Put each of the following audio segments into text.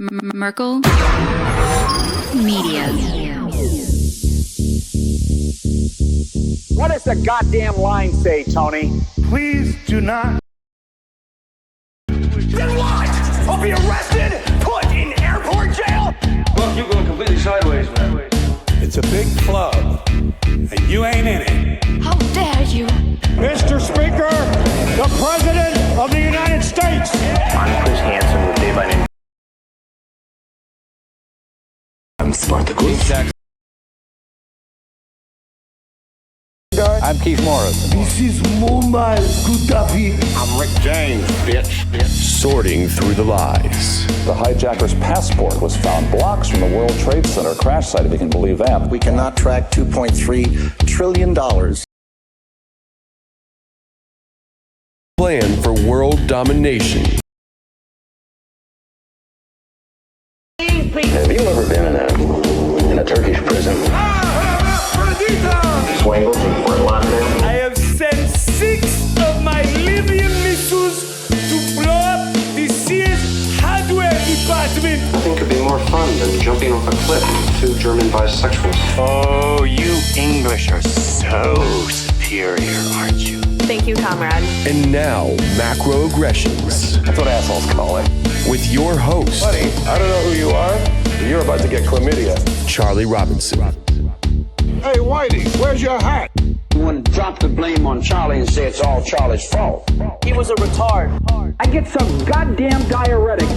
Merkel Media. What does the goddamn line say, Tony? Please do not. Then what? I'll be arrested, put in airport jail? Look, you're going completely sideways, man. It's a big club, and you ain't in it. How dare you? Mr. Speaker, the President of the United States. I'm Chris Hansen with Day by Name. I'm Spartacus. I'm Keith Morris. This is Muammar Gaddafi. I'm Rick James, bitch. Sorting through the lies. The hijacker's passport was found blocks from the World Trade Center crash site, if you can believe that. We cannot track $2.3 trillion. Plan for world domination. Have you ever been in a Turkish prison? Swangles and Fort Lauderdale? I have sent 6 of my Libyan missiles to blow up the Sears hardware department. Nothing could be more fun than jumping off a cliff with 2 German bisexuals. Oh, you English are so superior, aren't you? Thank you, comrade. And now, macroaggressions. That's what assholes call it. With your host, Buddy, I don't know who you are, but you're about to get chlamydia. Charlie Robinson. Hey, Whitey, where's your hat? You want to drop the blame on Charlie and say it's all Charlie's fault. He was a retard. I get some goddamn diuretic.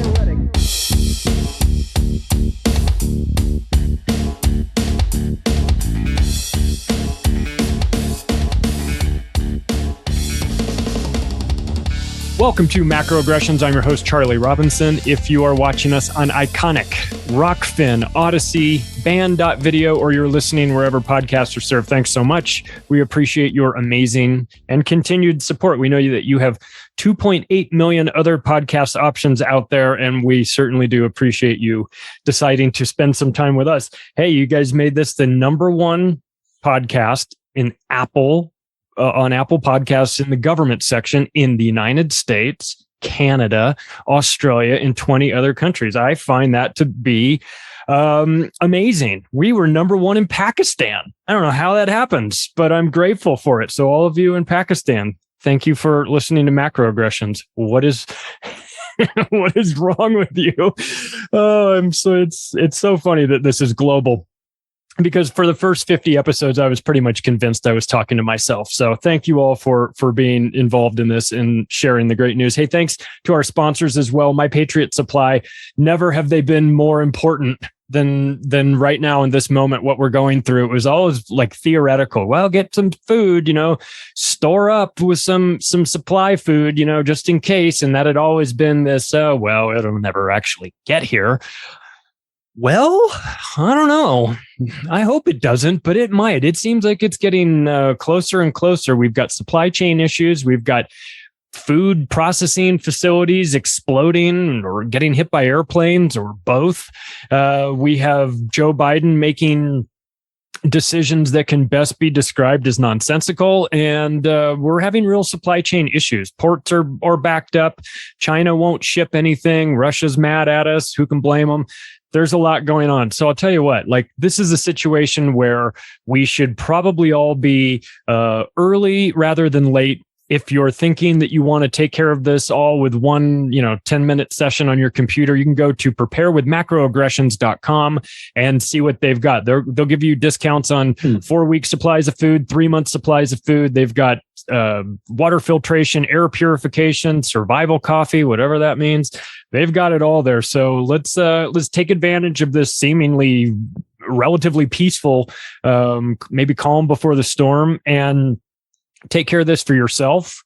Welcome to Macroaggressions. I'm your host, Charlie Robinson. If you are watching us on Iconic, Rockfin, Odyssey, Band.video, or you're listening wherever podcasts are served, thanks so much. We appreciate your amazing and continued support. We know that you have 2.8 million other podcast options out there, and we certainly do appreciate you deciding to spend some time with us. Hey, you guys made this the #1 podcast in Apple on Apple Podcasts in the government section in the United States, Canada, Australia, and 20 other countries. I find that to be amazing. We were #1 in Pakistan. I don't know how that happens, but I'm grateful for it. So all of you in Pakistan, thank you for listening to Macroaggressions. What is what is wrong with you? It's so funny that this is global. Because for the first 50 episodes, I was pretty much convinced I was talking to myself. So thank you all for being involved in this and sharing the great news. Hey, thanks to our sponsors as well. My Patriot Supply. Never have they been more important than right now in this moment, what we're going through. It was always like theoretical. Well, get some food, store up with some supply food, just in case. And that had always been this, well, it'll never actually get here. Well, I don't know. I hope it doesn't, but it might. It seems like it's getting closer and closer. We've got supply chain issues. We've got food processing facilities exploding or getting hit by airplanes or both. We have Joe Biden making decisions that can best be described as nonsensical, and we're having real supply chain issues. Ports are backed up. China won't ship anything. Russia's mad at us. Who can blame them? There's a lot going on. So I'll tell you what, this is a situation where we should probably all be early rather than late. If you're thinking that you want to take care of this all with one, 10-minute session on your computer, you can go to preparewithmacroaggressions.com and see what they've got. They'll give you discounts on 4-week supplies of food, 3-month supplies of food. They've got water filtration, air purification, survival coffee, whatever that means. They've got it all there. So let's take advantage of this seemingly relatively peaceful, maybe calm before the storm, and take care of this for yourself.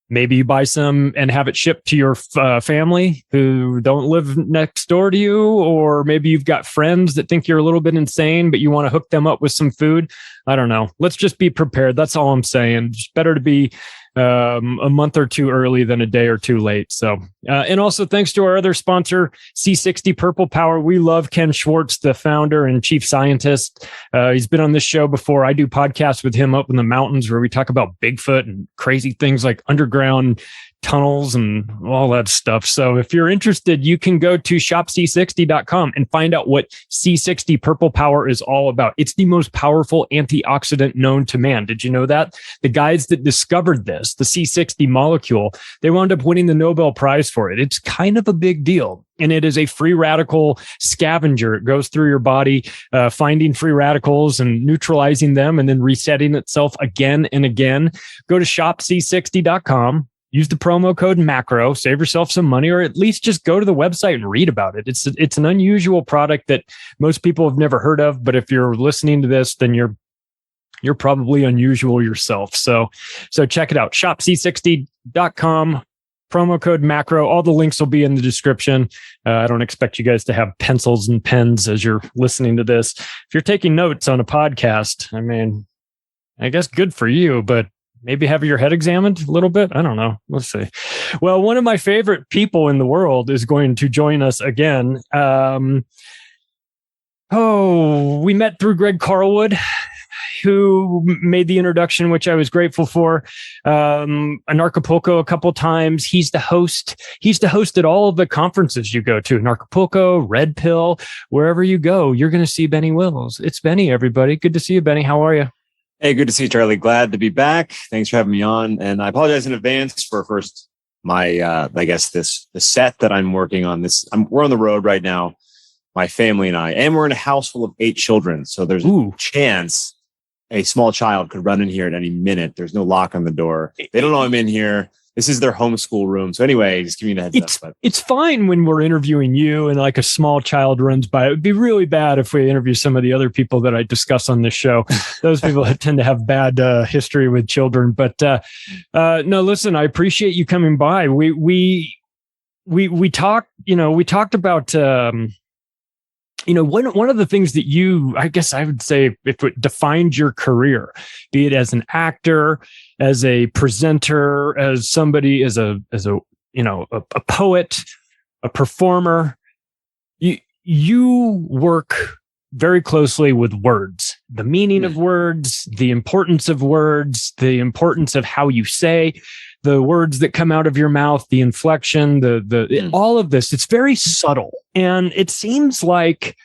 Maybe you buy some and have it shipped to your family who don't live next door to you, or maybe you've got friends that think you're a little bit insane, but you want to hook them up with some food. I don't know. Let's just be prepared. That's all I'm saying. It's better to be a month or two early than a day or two late. So, and also thanks to our other sponsor, C60 Purple Power. We love Ken Schwartz, the founder and chief scientist. He's been on this show before. I do podcasts with him up in the mountains where we talk about Bigfoot and crazy things like underground tunnels and all that stuff. So if you're interested, you can go to shopc60.com and find out what C60 Purple Power is all about. It's the most powerful antioxidant known to man. Did you know that? The guys that discovered this, the C60 molecule, they wound up winning the Nobel Prize for it. It's kind of a big deal. And it is a free radical scavenger. It goes through your body, finding free radicals and neutralizing them and then resetting itself again and again. Go to shopc60.com. Use the promo code MACRO, save yourself some money, or at least just go to the website and read about it. It's an unusual product that most people have never heard of, but if you're listening to this, then you're probably unusual yourself. So check it out. shopc60.com, promo code MACRO. All the links will be in the description. I don't expect you guys to have pencils and pens as you're listening to this. If you're taking notes on a podcast, I mean, I guess good for you, but maybe have your head examined a little bit. I don't know. Let's see. Well, one of my favorite people in the world is going to join us again. We met through Greg Carlwood, who made the introduction, which I was grateful for. Anarchapulco a couple times. He's the host. He's the host at all of the conferences you go to. Anarchapulco, Red Pill, wherever you go, you're going to see Benny Wills. It's Benny, everybody. Good to see you, Benny. How are you? Hey, good to see you, Charlie. Glad to be back. Thanks for having me on. And I apologize in advance for my the set that I'm working on. We're on the road right now, my family and I, and we're in a house full of 8 children. So there's a chance a small child could run in here at any minute. There's no lock on the door. They don't know I'm in here. This is their homeschool room. So anyway, just give me a heads up. It's fine when we're interviewing you and like a small child runs by. It would be really bad if we interview some of the other people that I discuss on this show. Those people tend to have bad history with children. But no, listen, I appreciate you coming by. We talked about one of the things that you, I guess I would say, if it defined your career, be it as an actor, as a presenter, as somebody, as a poet, a performer, you work very closely with words, the meaning of words, the importance of words, the importance of how you say the words that come out of your mouth, the inflection, all of this. It's very subtle. And it seems like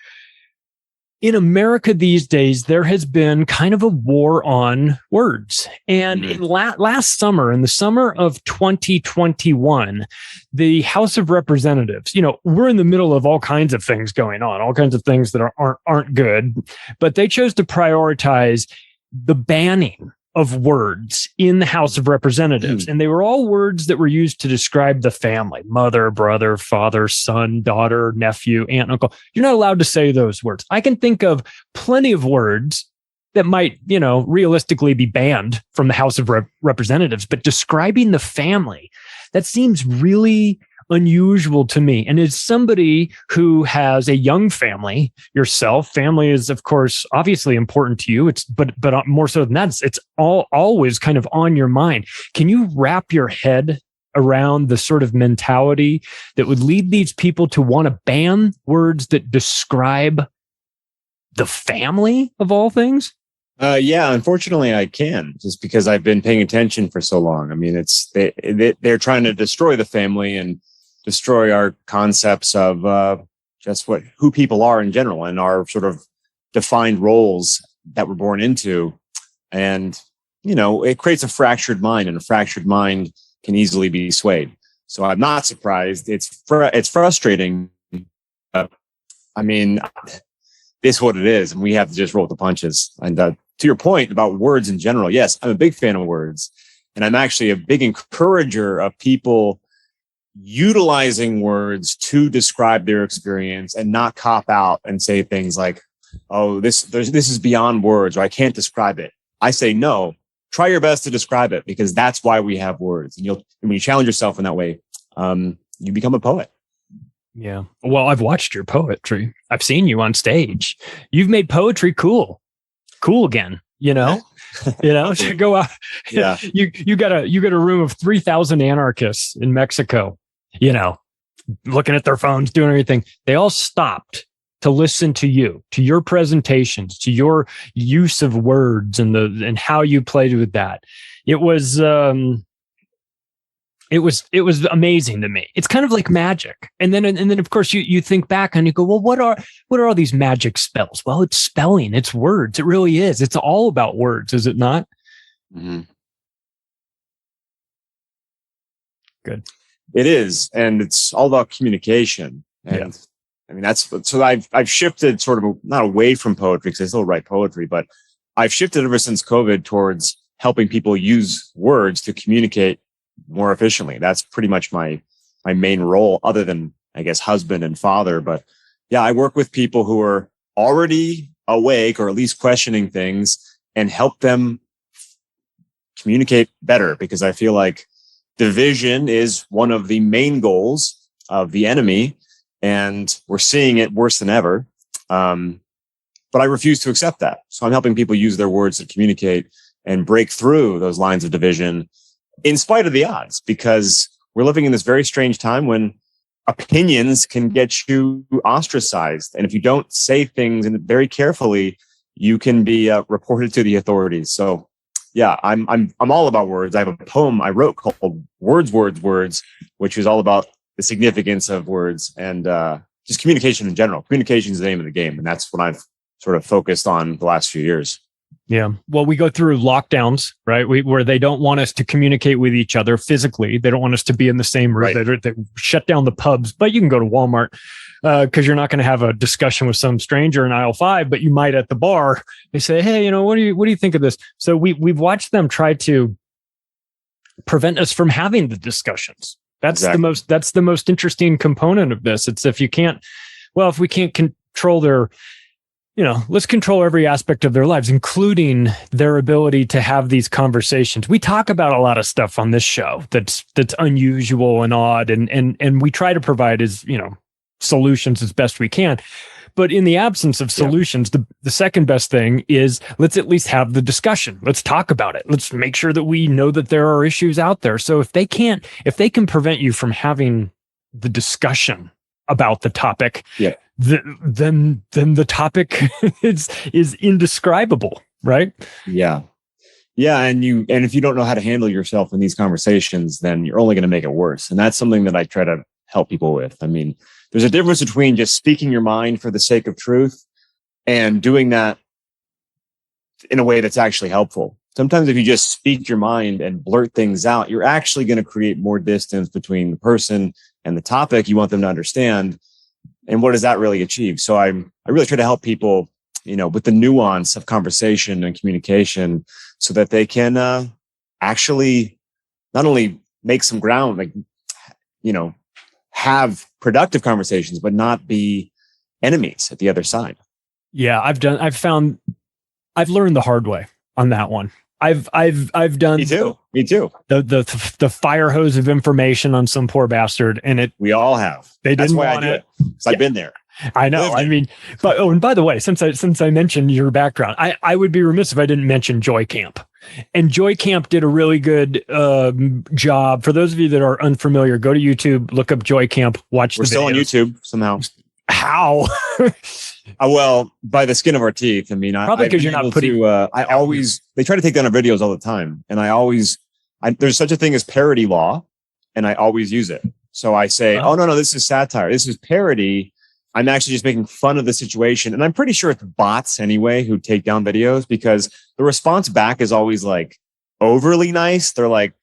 in America these days, there has been kind of a war on words. And last summer, in the summer of 2021, the House of Representatives, we're in the middle of all kinds of things going on, all kinds of things that aren't good, but they chose to prioritize the banning of words in the House of Representatives. And they were all words that were used to describe the family: mother, brother, father, son, daughter, nephew, aunt, uncle. You're not allowed to say those words. I can think of plenty of words that might, realistically be banned from the House of Representatives, but describing the family, that seems really unusual to me. And as somebody who has a young family yourself, family is, of course, obviously important to you. But more so than that, it's always kind of on your mind. Can you wrap your head around the sort of mentality that would lead these people to want to ban words that describe the family of all things? Yeah, unfortunately I can, just because I've been paying attention for so long. I mean, they're trying to destroy the family and destroy our concepts of just who people are in general and our sort of defined roles that we're born into. And, it creates a fractured mind, and a fractured mind can easily be swayed. So I'm not surprised. It's frustrating. I mean, this is what it is, and we have to just roll with the punches. And to your point about words in general, yes, I'm a big fan of words, and I'm actually a big encourager of people utilizing words to describe their experience and not cop out and say things like, "Oh, this is beyond words," or "I can't describe it." I say, no, try your best to describe it, because that's why we have words. And when you challenge yourself in that way, you become a poet. Yeah. Well, I've watched your poetry. I've seen you on stage. You've made poetry cool again, to go out. Yeah. You got a room of 3,000 anarchists in Mexico, looking at their phones, doing everything. They all stopped to listen to you, to your presentations, to your use of words and how you played with that. It was, it was amazing to me. It's kind of like magic. And then of course you think back and you go, well, what are all these magic spells? Well, it's spelling, it's words. It really is. It's all about words, is it not? Mm-hmm. Good. It is, and it's all about communication. And I mean, I've shifted sort of not away from poetry because I still write poetry, but I've shifted ever since COVID towards helping people use words to communicate more efficiently. That's pretty much my main role, other than, I guess, husband and father. But yeah, I work with people who are already awake or at least questioning things and help them communicate better, because I feel like division is one of the main goals of the enemy, and we're seeing it worse than ever. But I refuse to accept that. So I'm helping people use their words to communicate and break through those lines of division in spite of the odds, because we're living in this very strange time when opinions can get you ostracized. And if you don't say things very carefully, you can be reported to the authorities. So yeah, I'm all about words. I have a poem I wrote called Words, Words, Words, which is all about the significance of words and just communication in general. Communication is the name of the game. And that's what I've sort of focused on the last few years. Yeah. Well, we go through lockdowns, right? Where they don't want us to communicate with each other physically. They don't want us to be in the same room. Right. They shut down the pubs, but you can go to Walmart because you're not going to have a discussion with some stranger in aisle 5, but you might at the bar. They say, hey, what do you think of this? So we've watched them try to prevent us from having the discussions. That's the most interesting component of this. It's if we can't control their, let's control every aspect of their lives, including their ability to have these conversations. We talk about a lot of stuff on this show that's unusual and odd, and we try to provide solutions as best we can. But in the absence of solutions, the second best thing is let's at least have the discussion. Let's talk about it. Let's make sure that we know that there are issues out there. So if they can prevent you from having the discussion about the topic, then the topic is indescribable, right? Yeah. And if you don't know how to handle yourself in these conversations, then you're only going to make it worse. And that's something that I try to help people with. I mean, there's a difference between just speaking your mind for the sake of truth and doing that in a way that's actually helpful. Sometimes if you just speak your mind and blurt things out, you're actually going to create more distance between the person and the topic you want them to understand. And what does that really achieve? So I really try to help people, with the nuance of conversation and communication so that they can actually not only make some ground, have productive conversations, but not be enemies at the other side. Yeah, I've learned the hard way on that one. I've done. Me too. The fire hose of information on some poor bastard, and we all have. That's why I do it. Because I've been there. I know. I mean, and by the way, since I mentioned your background, I would be remiss if I didn't mention Joy Camp. And Joy Camp did a really good job. For those of you that are unfamiliar, go to YouTube, look up Joy Camp, watch the videos. We're still on YouTube somehow. How? Well, by the skin of our teeth. I mean, probably because you're not putting. They try to take down our videos all the time, and there's such a thing as parody law, and I always use it. So I say, oh no, this is satire. This is parody. I'm actually just making fun of the situation, and I'm pretty sure it's bots anyway who take down videos, because the response back is always like overly nice. They're like,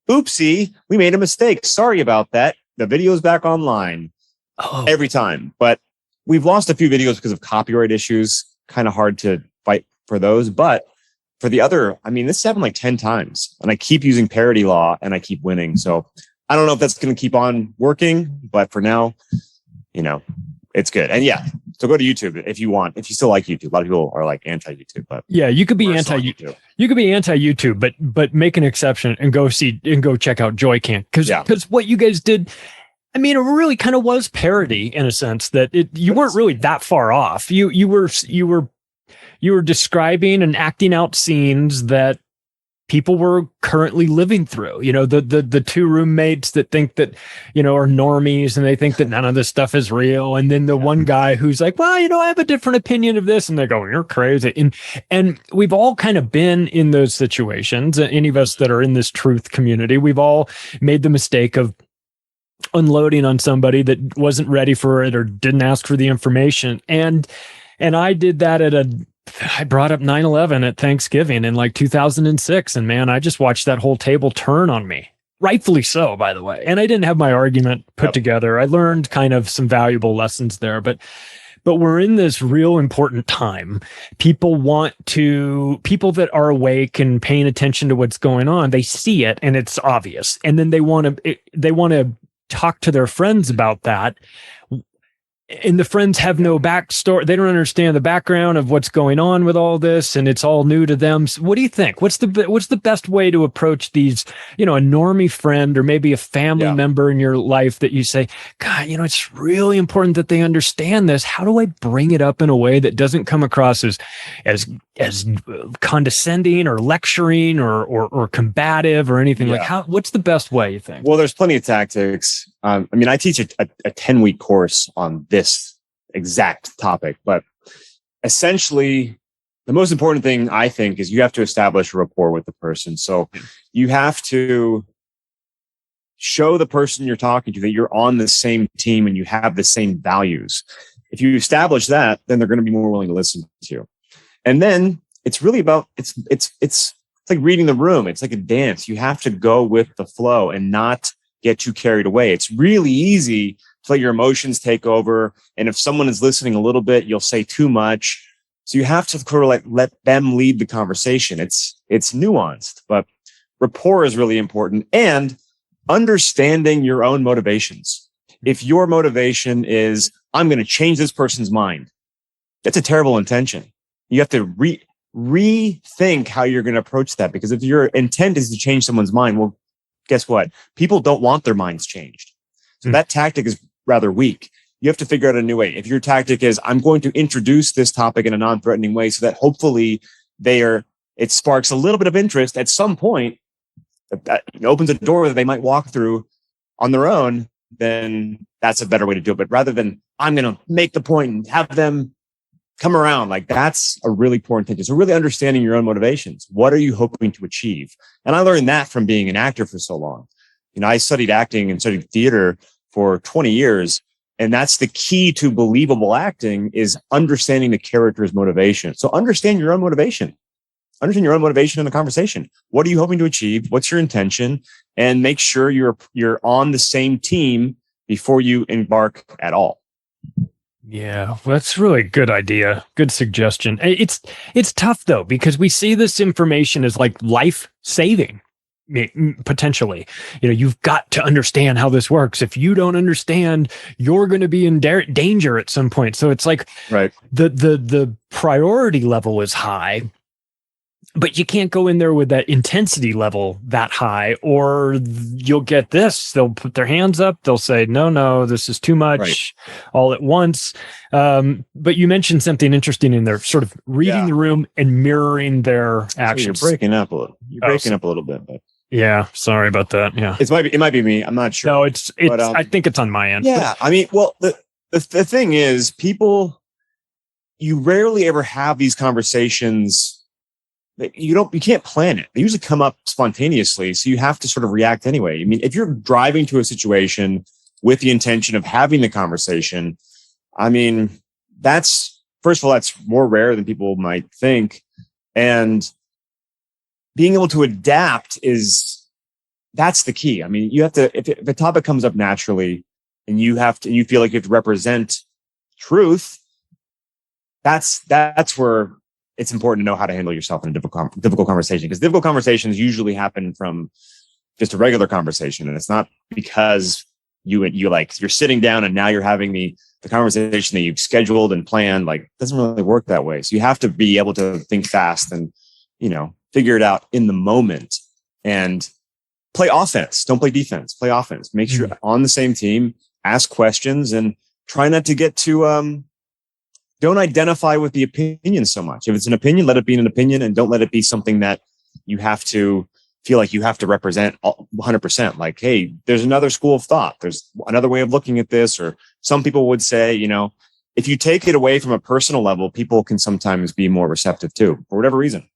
"Oopsie, we made a mistake. Sorry about that. The video's back online." Every time. But we've lost a few videos because of copyright issues. Kind of hard to fight for those. But for the other, this happened like 10 times. And I keep using parody law and I keep winning. So I don't know if that's going to keep on working. But for now, it's good. And yeah, so go to YouTube if you want. If you still like YouTube. A lot of people are like anti-YouTube. But yeah, you could be anti-YouTube. You could be anti-YouTube, but make an exception and go check out Joy Camp. Because what you guys did, it really kind of was parody in a sense that you weren't really that far off. You were describing and acting out scenes that people were currently living through. The two roommates that think that, are normies and they think that none of this stuff is real. And then the one guy who's like, well, I have a different opinion of this. And they go, you're crazy. And we've all kind of been in those situations. Any of us that are in this truth community, we've all made the mistake of unloading on somebody that wasn't ready for it or didn't ask for the information. And I did that I brought up 9/11 at Thanksgiving in like 2006. And man, I just watched that whole table turn on me. Rightfully so, by the way. And I didn't have my argument put together. I learned kind of some valuable lessons there, but we're in this real important time. People that are awake and paying attention to what's going on, they see it and it's obvious. And then they want to talk to their friends about that. And the friends have no backstory. They don't understand the background of what's going on with all this, and it's all new to them. So what do you think? What's the best way to approach these, a normie friend or maybe a family member in your life that you say, God, it's really important that they understand this. How do I bring it up in a way that doesn't come across as condescending or lecturing or combative or anything what's the best way, you think? Well, there's plenty of tactics. I teach a 10-week course on this exact topic, but essentially the most important thing I think is you have to establish a rapport with the person. So you have to show the person you're talking to that you're on the same team and you have the same values. If you establish that, then they're going to be more willing to listen to you. And then it's really about, it's like reading the room. It's like a dance. You have to go with the flow and not get too carried away. It's really easy to let your emotions take over. And if someone is listening a little bit, you'll say too much. So you have to sort of let them lead the conversation. It's nuanced, but rapport is really important, and understanding your own motivations. If your motivation is, I'm going to change this person's mind, that's a terrible intention. You have to rethink how you're going to approach that, because if your intent is to change someone's mind, well, guess what? People don't want their minds changed. So that tactic is rather weak. You have to figure out a new way. If your tactic is, I'm going to introduce this topic in a non-threatening way so that hopefully it sparks a little bit of interest at some point, that opens a door that they might walk through on their own, then that's a better way to do it. But rather than, I'm going to make the point and have them come around, like that's a really poor intention. So really understanding your own motivations. What are you hoping to achieve? And I learned that from being an actor for so long. I studied acting and studied theater for 20 years. And that's the key to believable acting, is understanding the character's motivation. So understand your own motivation. Understand your own motivation in the conversation. What are you hoping to achieve? What's your intention? And make sure you're on the same team before you embark at all. Yeah, well, that's really a good idea. Good suggestion. It's tough though, because we see this information as like life-saving, potentially. You've got to understand how this works. If you don't understand, you're going to be in danger at some point. So it's like, right, the priority level is high, but you can't go in there with that intensity level that high, or you'll get this. They'll put their hands up. They'll say, no, this is too much all at once. But you mentioned something interesting in there, sort of reading the room and mirroring their actions. So you're breaking up a little. Up a little bit, but yeah, sorry about that. Yeah, it might be me. I'm not sure. No, it's. But, I think it's on my end. Yeah, the thing is, you rarely ever have these conversations. You can't plan it. They usually come up spontaneously. So you have to sort of react anyway. If you're driving to a situation with the intention of having the conversation, that's more rare than people might think. And being able to adapt that's the key. You have to, if a topic comes up naturally and you feel like you have to represent truth, that's where it's important to know how to handle yourself in a difficult conversation, because difficult conversations usually happen from just a regular conversation. And it's not because you're sitting down and now you're having the conversation that you've scheduled and planned. Like, it doesn't really work that way. So you have to be able to think fast and, figure it out in the moment and play offense. Don't play defense, play offense. Make sure you're on the same team, ask questions, and try not to get too, don't identify with the opinion so much. If it's an opinion, let it be an opinion, and don't let it be something that you have to feel like you have to represent 100%. Like, hey, there's another school of thought. There's another way of looking at this. Or some people would say, if you take it away from a personal level, people can sometimes be more receptive too, for whatever reason.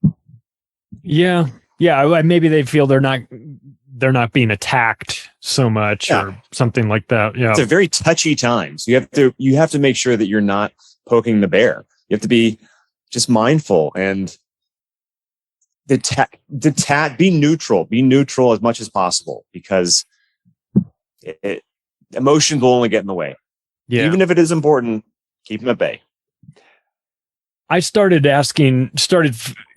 Yeah. Yeah. Maybe they feel they're not being attacked so much or something like that. Yeah. It's a very touchy time. So you have to make sure that you're not poking the bear. You have to be just mindful and be neutral as much as possible, because emotions will only get in the way. Yeah. Even if it is important, keep them at bay. I started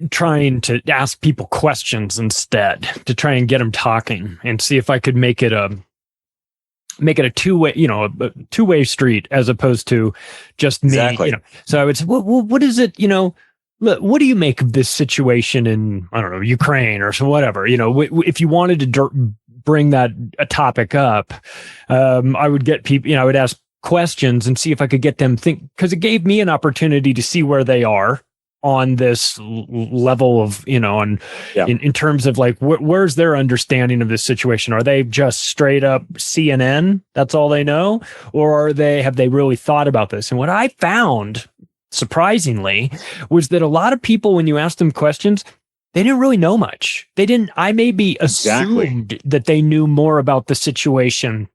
trying to ask people questions instead, to try and get them talking and see if I could make it a two-way, a two-way street, as opposed to just me. Exactly. So I would say, well, what is it, what do you make of this situation in, I don't know, Ukraine or so, whatever, if you wanted to bring a topic up, I would get people, I would ask questions and see if I could get them think, because it gave me an opportunity to see where they are on this level of, in terms of like, where's their understanding of this situation? Are they just straight up CNN? That's all they know? Or have they really thought about this? And what I found, surprisingly, was that a lot of people, when you ask them questions, they didn't really know much. I maybe assumed that they knew more about the situation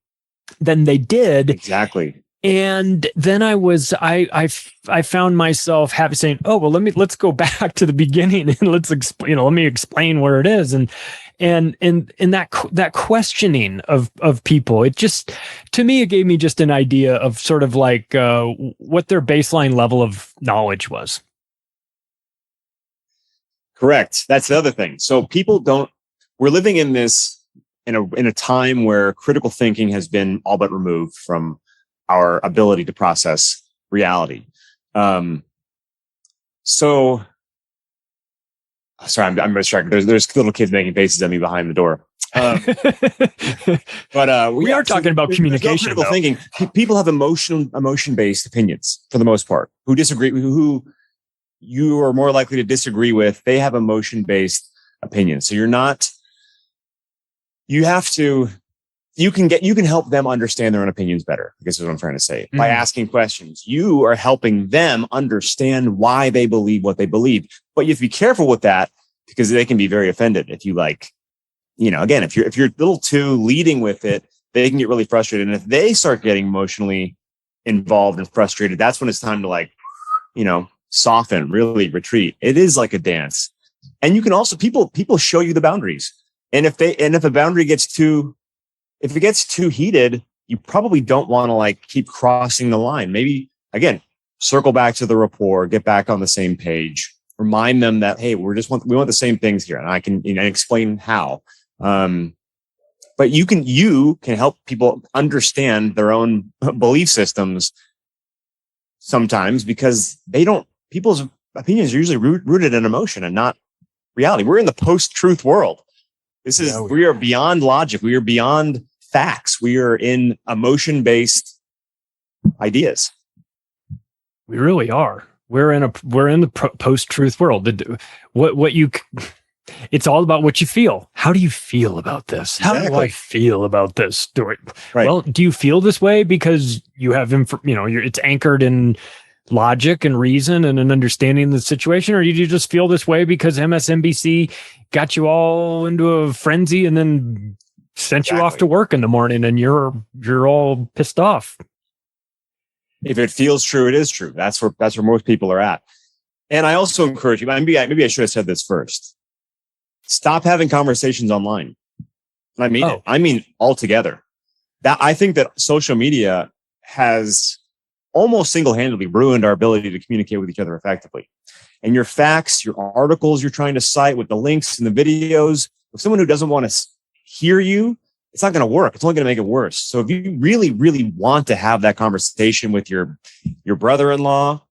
than they did. Exactly. And then I found myself saying, oh, well, let's go back to the beginning and let me explain where it is. And that questioning of people, it just, to me, it gave me just an idea of sort of like what their baseline level of knowledge was. Correct. That's the other thing. So we're living in a time where critical thinking has been all but removed from our ability to process reality. So sorry, I'm distracted. There's little kids making faces at me behind the door. But we are talking about communication. No critical thinking. People have emotion-based opinions for the most part. Who disagree? Who you are more likely to disagree with? They have emotion-based opinions. So you can help them understand their own opinions better, I guess is what I'm trying to say. By asking questions, you are helping them understand why they believe what they believe. But you have to be careful with that, because they can be very offended if you again, if you're a little too leading with it, they can get really frustrated. And if they start getting emotionally involved and frustrated, that's when it's time to soften, really retreat. It is like a dance. And you can also, people show you the boundaries. And if a boundary gets too heated, you probably don't want to keep crossing the line. Maybe, again, circle back to the rapport, get back on the same page, remind them that, hey, we want the same things here. And I can explain how. But you can help people understand their own belief systems sometimes, because people's opinions are usually rooted in emotion and not reality. We're in the post-truth world. We are beyond logic. We are beyond facts. We are in emotion-based ideas. We really are. We're in the post-truth world. It's all about what you feel. How do you feel about this? How do I feel about this story? Right. Well, do you feel this way because you have it's anchored in logic and reason and an understanding of the situation, or do you just feel this way because MSNBC got you all into a frenzy and then sent you off to work in the morning and you're all pissed off? If it feels true, it is true. That's where most people are at. And I also encourage you, maybe I should have said this first. Stop having conversations online. I mean altogether. I think that social media has almost single-handedly ruined our ability to communicate with each other effectively. And your facts, your articles you're trying to cite with the links and the videos, with someone who doesn't want to hear you, it's not going to work. It's only going to make it worse. So if you really, really want to have that conversation with your brother-in-law,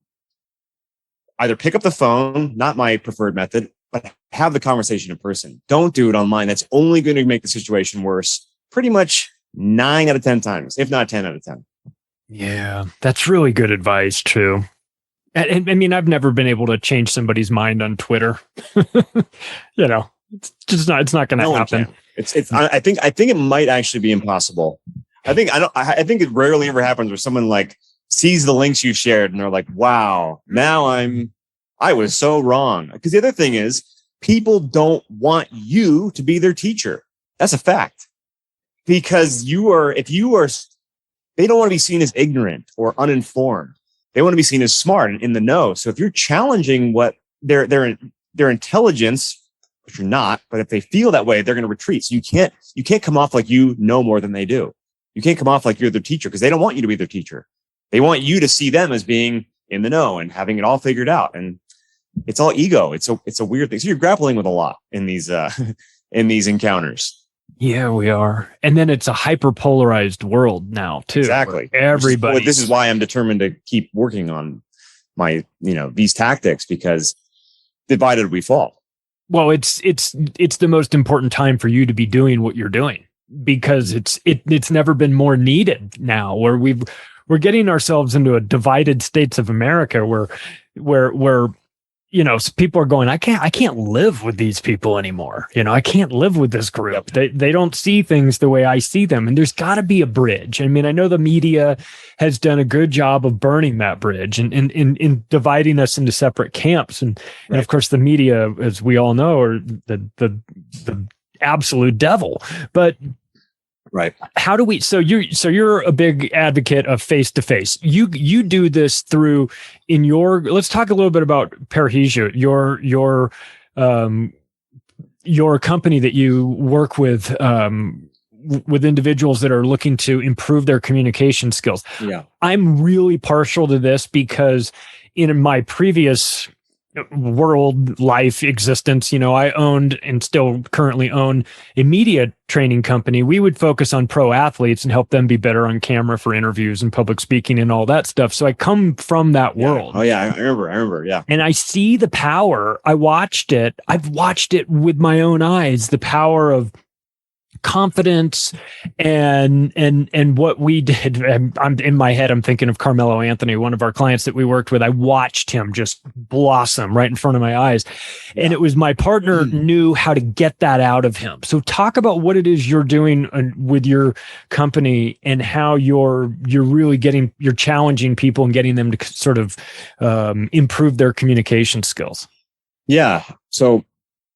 either pick up the phone, not my preferred method, but have the conversation in person. Don't do it online. That's only going to make the situation worse pretty much 9 out of 10 times, if not 10 out of 10. Yeah, that's really good advice too. And I mean, I've never been able to change somebody's mind on Twitter. It's not going to happen. I think it might actually be impossible. I think it rarely ever happens where someone like sees the links you shared and they're like, wow, now I was so wrong. Because the other thing is, people don't want you to be their teacher. That's a fact. Because they don't want to be seen as ignorant or uninformed. They want to be seen as smart and in the know. So if you're challenging what their intelligence, which you're not, but if they feel that way, they're going to retreat. So you can't come off like you know more than they do. You can't come off like you're their teacher because they don't want you to be their teacher. They want you to see them as being in the know and having it all figured out. And it's all ego. It's a weird thing. So you're grappling with a lot in these encounters. Yeah, we are. And then it's a hyper-polarized world now, too. Exactly. Everybody. This is why I'm determined to keep working on my, these tactics, because divided we fall. Well, it's the most important time for you to be doing what you're doing, because it's never been more needed now, where we're getting ourselves into a divided states of America where people are going, I can't live with these people anymore. I can't live with this group. They don't see things the way I see them. And there's got to be a bridge. I mean, I know the media has done a good job of burning that bridge and in dividing us into separate camps. And of course, the media, as we all know, are the absolute devil. But right. How do we? So you're a big advocate of face to face. You do this through in your. Let's talk a little bit about Parrhesia, your company that you work with individuals that are looking to improve their communication skills. Yeah, I'm really partial to this because in my previous world life existence, I owned and still currently own a media training company. We would focus on pro athletes and help them be better on camera for interviews and public speaking and all that stuff. So I come from that world. Oh yeah, I remember. Yeah. And I see the power. I've watched it with my own eyes, the power of confidence and what we did. I'm in my head, I'm thinking of Carmelo Anthony, one of our clients that we worked with. I watched him just blossom right in front of my eyes. And it was my partner knew how to get that out of him. So talk about what it is you're doing with your company and how you're challenging people and getting them to sort of improve their communication skills. Yeah. So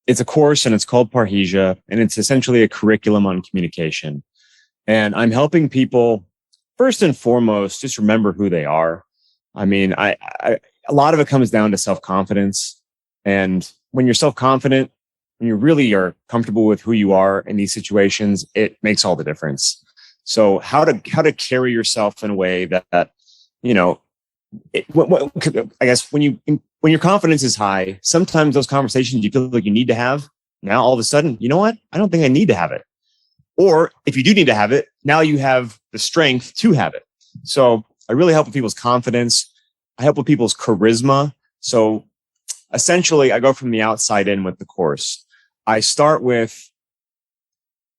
it's a course and it's called Parrhesia, and it's essentially a curriculum on communication. And I'm helping people first and foremost, just remember who they are. I mean, a lot of it comes down to self-confidence. And when you're self-confident, when you really are comfortable with who you are in these situations, it makes all the difference. So how to carry yourself in a way that I guess when your confidence is high, sometimes those conversations you feel like you need to have, now all of a sudden, you know what? I don't think I need to have it. Or if you do need to have it, now you have the strength to have it. So I really help with people's confidence. I help with people's charisma. So essentially, I go from the outside in with the course. I start with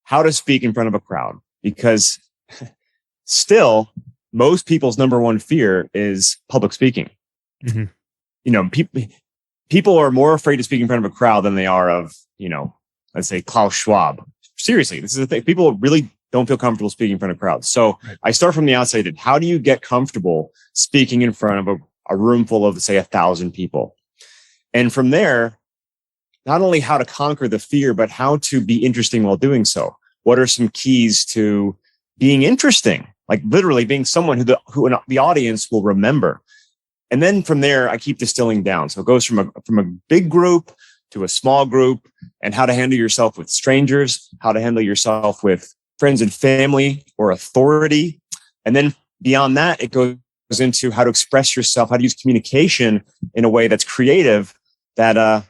how to speak in front of a crowd, because still, most people's number one fear is public speaking. Mm-hmm. People are more afraid to speak in front of a crowd than they are of, let's say Klaus Schwab. Seriously, this is the thing. People really don't feel comfortable speaking in front of crowds. So I start from the outside in. How do you get comfortable speaking in front of a room full of, say, 1,000 people? And from there, not only how to conquer the fear, but how to be interesting while doing so. What are some keys to being interesting? Like literally being someone who the audience will remember. And then from there, I keep distilling down. So it goes from a big group to a small group, and how to handle yourself with strangers, how to handle yourself with friends and family or authority. And then beyond that, it goes into how to express yourself, how to use communication in a way that's creative, that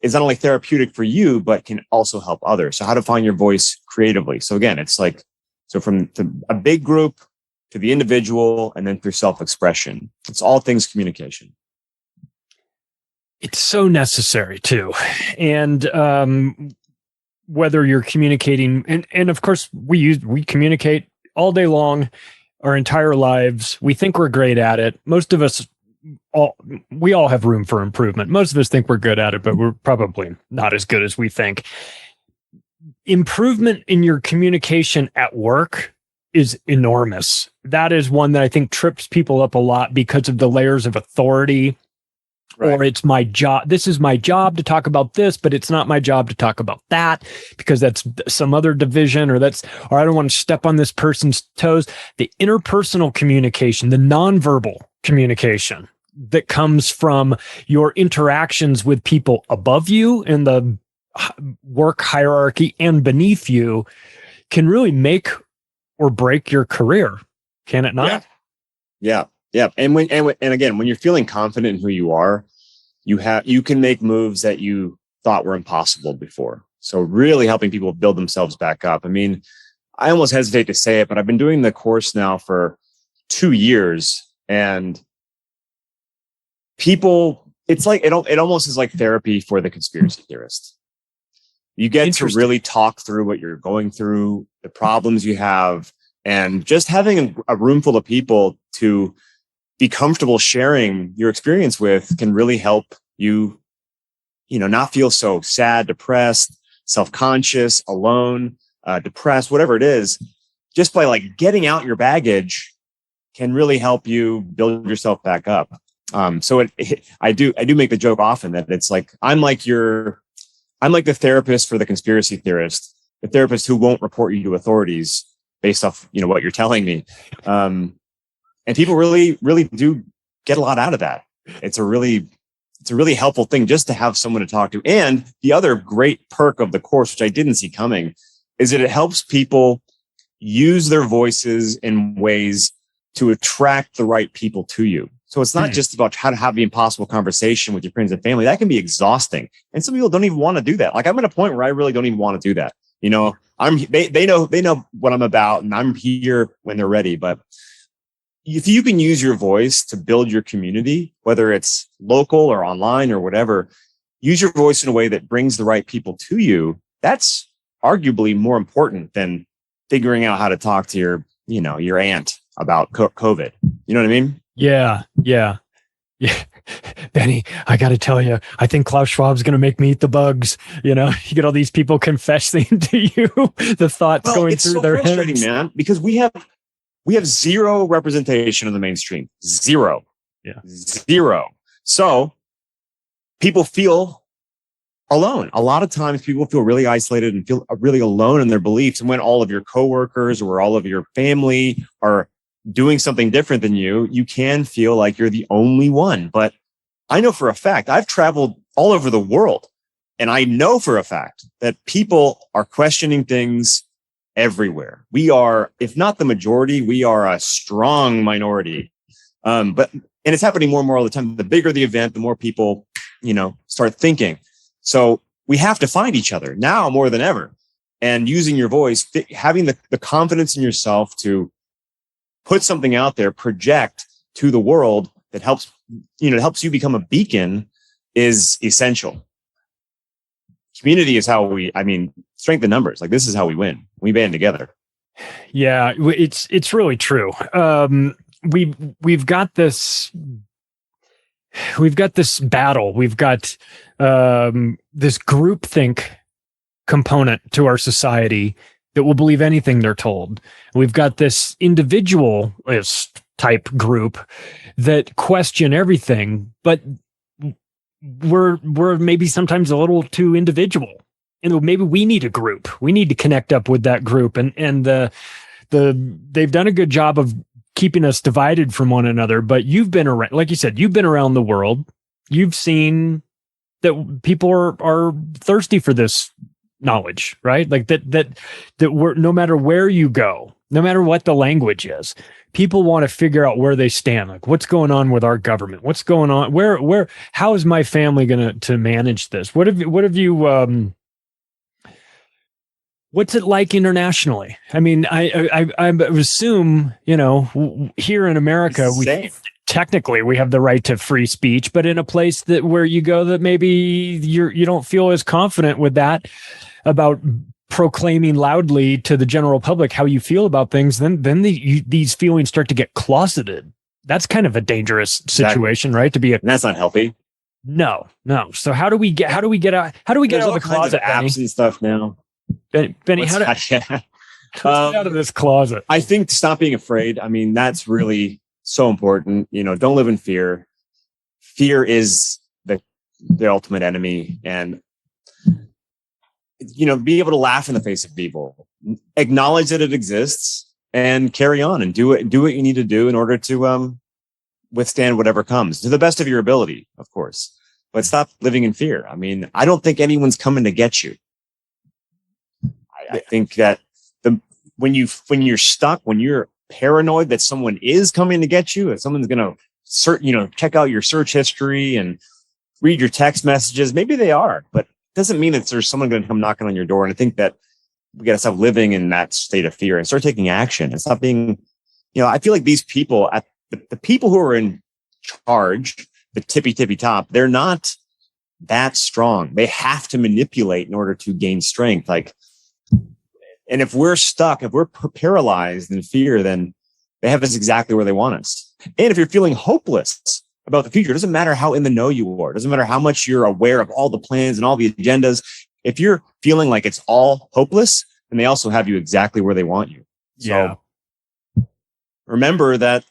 is not only therapeutic for you, but can also help others. So how to find your voice creatively. So again, it's like, so from a big group to the individual, and then through self-expression. It's all things communication. It's so necessary too. And whether you're communicating, and of course we communicate all day long, our entire lives. We think we're great at it. Most of us we all have room for improvement. Most of us think we're good at it, but we're probably not as good as we think. Improvement in your communication at work is enormous. That is one that I think trips people up a lot because of the layers of authority. Right. Or it's my job. This is my job to talk about this, but it's not my job to talk about that because that's some other division, or I don't want to step on this person's toes. The interpersonal communication, the nonverbal communication that comes from your interactions with people above you in the work hierarchy and beneath you can really make or break your career. Can it not? Yeah. And again, when you're feeling confident in who you are, you can make moves that you thought were impossible before. So really helping people build themselves back up. I mean, I almost hesitate to say it, but I've been doing the course now for 2 years, and people, it's like, it almost is like therapy for the conspiracy theorist. You get to really talk through what you're going through, the problems you have, and just having a room full of people to be comfortable sharing your experience with can really help you, not feel so sad, depressed, self-conscious, alone, depressed, whatever it is. Just by like getting out your baggage can really help you build yourself back up. So I do make the joke often that it's like, I'm like the therapist for the conspiracy theorist, the therapist who won't report you to authorities based off, what you're telling me. And people really, really do get a lot out of that. It's a really helpful thing just to have someone to talk to. And the other great perk of the course, which I didn't see coming, is that it helps people use their voices in ways to attract the right people to you. So it's not just about how to have the impossible conversation with your friends and family. That can be exhausting. And some people don't even want to do that. Like I'm at a point where I really don't even want to do that. They know what I'm about, and I'm here when they're ready. But if you can use your voice to build your community, whether it's local or online or whatever, use your voice in a way that brings the right people to you. That's arguably more important than figuring out how to talk to your aunt about COVID. You know what I mean? Yeah. Benny, I got to tell you, I think Klaus Schwab's going to make me eat the bugs. You get all these people confessing to you the thoughts going through their heads. It's so frustrating, man, because we have zero representation in the mainstream. Zero. Yeah. Zero. So people feel alone. A lot of times people feel really isolated and feel really alone in their beliefs. And when all of your coworkers or all of your family are doing something different than you, you can feel like you're the only one. But I know for a fact, I've traveled all over the world, and I know for a fact that people are questioning things everywhere. We are, if not the majority, we are a strong minority. And it's happening more and more all the time. The bigger the event, the more people, start thinking. So we have to find each other now more than ever. And using your voice, having the confidence in yourself to put something out there, project to the world that helps you become a beacon is essential. Community is how strength in numbers. Like this is how we win. We band together. Yeah, it's really true. We've got this battle. We've got this groupthink component to our society that will believe anything they're told. We've got this individualist type group that question everything, but we're maybe sometimes a little too individual. And maybe we need a group. We need to connect up with that group. And they've done a good job of keeping us divided from one another. But you've been around, like you said, you've been around the world. You've seen that people are thirsty for this knowledge, right? Like that we're, no matter where you go, no matter what the language is, people want to figure out where they stand. Like, what's going on with our government? What's going on? How is my family going to manage this? What have you, what's it like internationally? I mean, I assume, here in America, technically we have the right to free speech, but in a place where you go that maybe you don't feel as confident with that about proclaiming loudly to the general public how you feel about things, then these feelings start to get closeted. that's kind of a dangerous situation, right? To be and that's not healthy. No. So how do we get out of the closet, apps and stuff now. Benny, how do get out of this closet? I think stop being afraid. I mean, that's really so important. Don't live in fear. Fear is the ultimate enemy, and be able to laugh in the face of evil, acknowledge that it exists, and carry on and do what you need to do in order to withstand whatever comes to the best of your ability, of course. But stop living in fear. I mean, I don't think anyone's coming to get you. I think that when you're stuck, when you're paranoid that someone is coming to get you, that someone's going to check out your search history and read your text messages. Maybe they are, but it doesn't mean that there's someone going to come knocking on your door. And I think that we got to stop living in that state of fear and start taking action and stop being, I feel like these people the people who are in charge, the tippy top, they're not that strong. They have to manipulate in order to gain strength. And if we're stuck, if we're paralyzed in fear, then they have us exactly where they want us. And if you're feeling hopeless about the future, it doesn't matter how in the know you are. It doesn't matter how much you're aware of all the plans and all the agendas. If you're feeling like it's all hopeless, then they also have you exactly where they want you. So remember that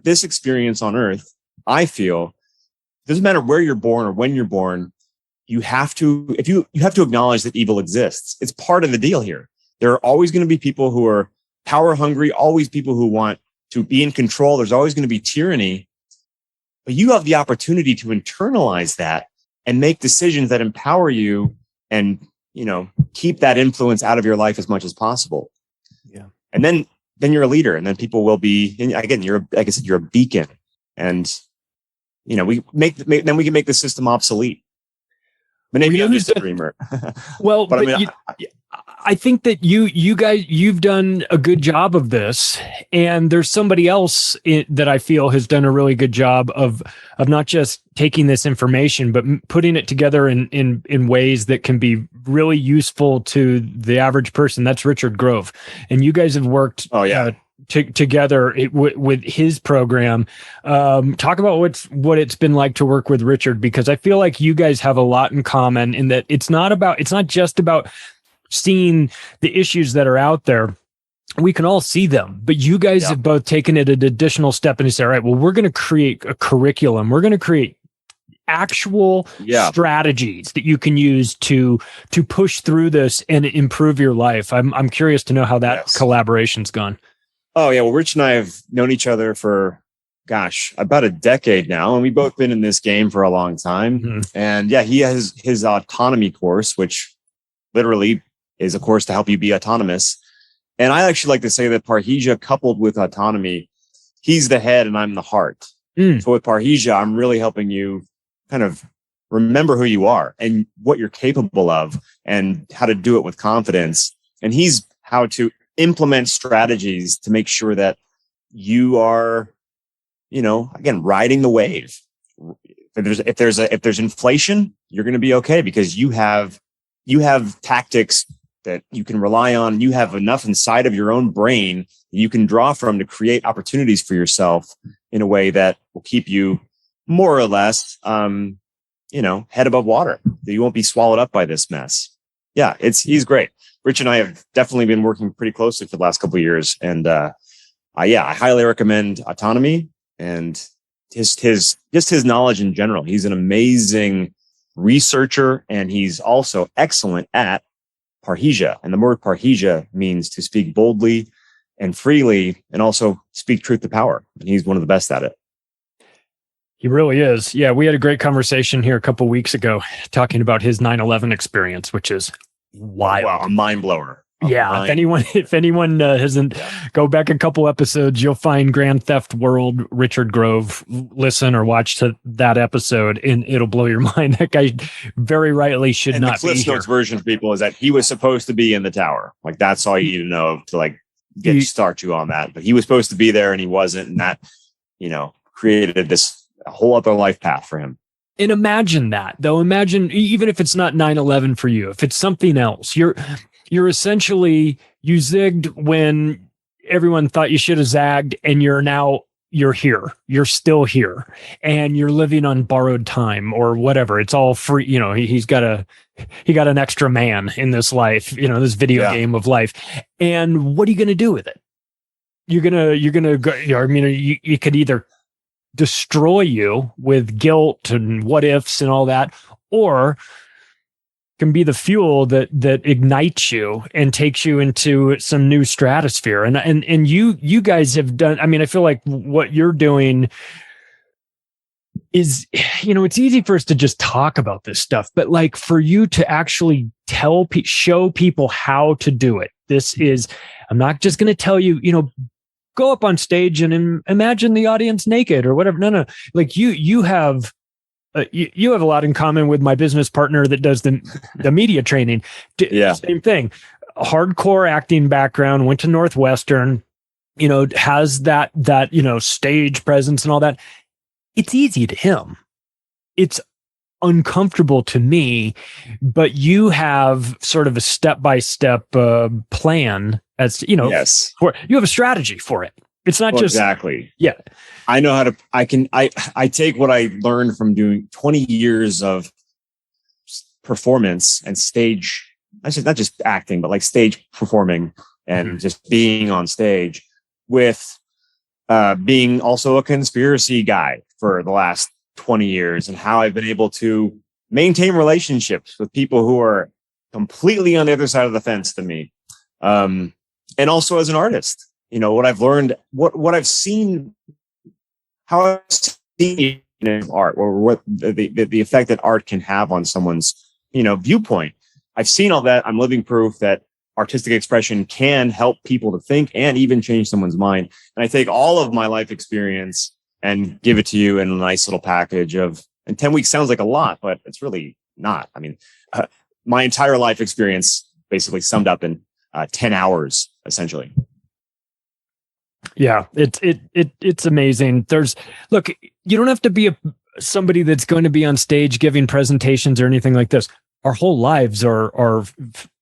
this experience on Earth, I feel, doesn't matter where you're born or when you're born, you have to acknowledge that evil exists. It's part of the deal here. There are always going to be people who are power hungry, always people who want to be in control. There's always going to be tyranny, but you have the opportunity to internalize that and make decisions that empower you and, keep that influence out of your life as much as possible. Yeah. And then you're a leader, and then people will be, and again, like I said, you're a beacon, and, we can make the system obsolete. But maybe I'm just a dreamer. Well, but I think that you guys, you've done a good job of this, and there's somebody else that I feel has done a really good job of not just taking this information, but putting it together in ways that can be really useful to the average person. That's Richard Grove, and you guys have worked. Oh yeah. Together with his program. Talk about what it's been like to work with Richard, because I feel like you guys have a lot in common in that it's not just about seeing the issues that are out there. We can all see them, but you guys have both taken it an additional step and say, all right, well, we're going to create a curriculum. We're going to create actual strategies that you can use to push through this and improve your life. I'm curious to know how that collaboration's gone. Oh, yeah. Well, Rich and I have known each other for, about a decade now. And we've both been in this game for a long time. Mm-hmm. And he has his autonomy course, which literally is a course to help you be autonomous. And I actually like to say that Parrhesia coupled with autonomy, he's the head and I'm the heart. So with Parrhesia, I'm really helping you kind of remember who you are and what you're capable of and how to do it with confidence. And he's how to implement strategies to make sure that you are, again, riding the wave. If there's inflation, you're going to be okay because you have tactics that you can rely on. You have enough inside of your own brain that you can draw from to create opportunities for yourself in a way that will keep you more or less, head above water. That you won't be swallowed up by this mess. Yeah, he's great. Rich and I have definitely been working pretty closely for the last couple of years. And, I highly recommend autonomy and his knowledge in general. He's an amazing researcher, and he's also excellent at Parrhesia. And the word Parrhesia means to speak boldly and freely and also speak truth to power. And he's one of the best at it. He really is. Yeah. We had a great conversation here a couple of weeks ago talking about his 9/11 experience, which is wild. Wow, a mind blower. Yeah, if anyone hasn't, go back a couple episodes, you'll find Grand Theft World Richard Grove. Listen or watch to that episode, and it'll blow your mind. That guy very rightly should not be here. The Cliff Notes version, people, is that he was supposed to be in the tower. Like that's all you need to know to start you on that. But he was supposed to be there, and he wasn't, and that created this whole other life path for him. And imagine that, though. Imagine, even if it's not 9/11 for you, if it's something else, you're essentially, you zigged when everyone thought you should have zagged, and you're here. You're still here, and you're living on borrowed time or whatever. It's all free. You know, he got an extra man in this life, you know, this video game of life. And what are you going to do with it? You're going to go, you know, I mean, you could either destroy you with guilt and what ifs and all that, or can be the fuel that ignites you and takes you into some new stratosphere. And you guys have done, I mean, I feel like what you're doing is, you know, it's easy for us to just talk about this stuff, but like for you to actually show people how to do it. This is, I'm not just going to tell you, you know, go up on stage and imagine the audience naked or whatever. No. Like you have you have a lot in common with my business partner that does the media training. Same thing. Hardcore acting background, went to Northwestern, you know, has that, you know, stage presence and all that. It's easy to him. It's uncomfortable to me, but you have sort of a step-by-step plan as, you know, you have a strategy for it. It's not just exactly. Yeah. I know how to, I take what I learned from doing 20 years of performance and stage, not just acting, but like stage performing and just being on stage with being also a conspiracy guy for the last 20 years and how I've been able to maintain relationships with people who are completely on the other side of the fence than me. And also as an artist. You know, what I've learned, what I've seen, how I've seen art, or what the effect that art can have on someone's, you know, viewpoint. I've seen all that. I'm living proof that artistic expression can help people to think and even change someone's mind. And I take all of my life experience and give it to you in a nice little package of, and 10 weeks sounds like a lot, but it's really not. I mean, my entire life experience basically summed up in 10 hours, essentially. Yeah, it's amazing. Look, you don't have to be somebody that's going to be on stage giving presentations or anything like this. Our whole lives are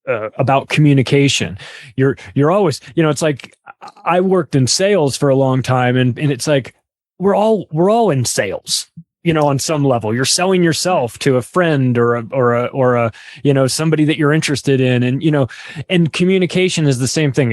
about communication. You're always, you know, it's like I worked in sales for a long time, and it's like we're all in sales. You know, on some level, you're selling yourself to a friend or a you know, somebody that you're interested in, and you know, and communication is the same thing.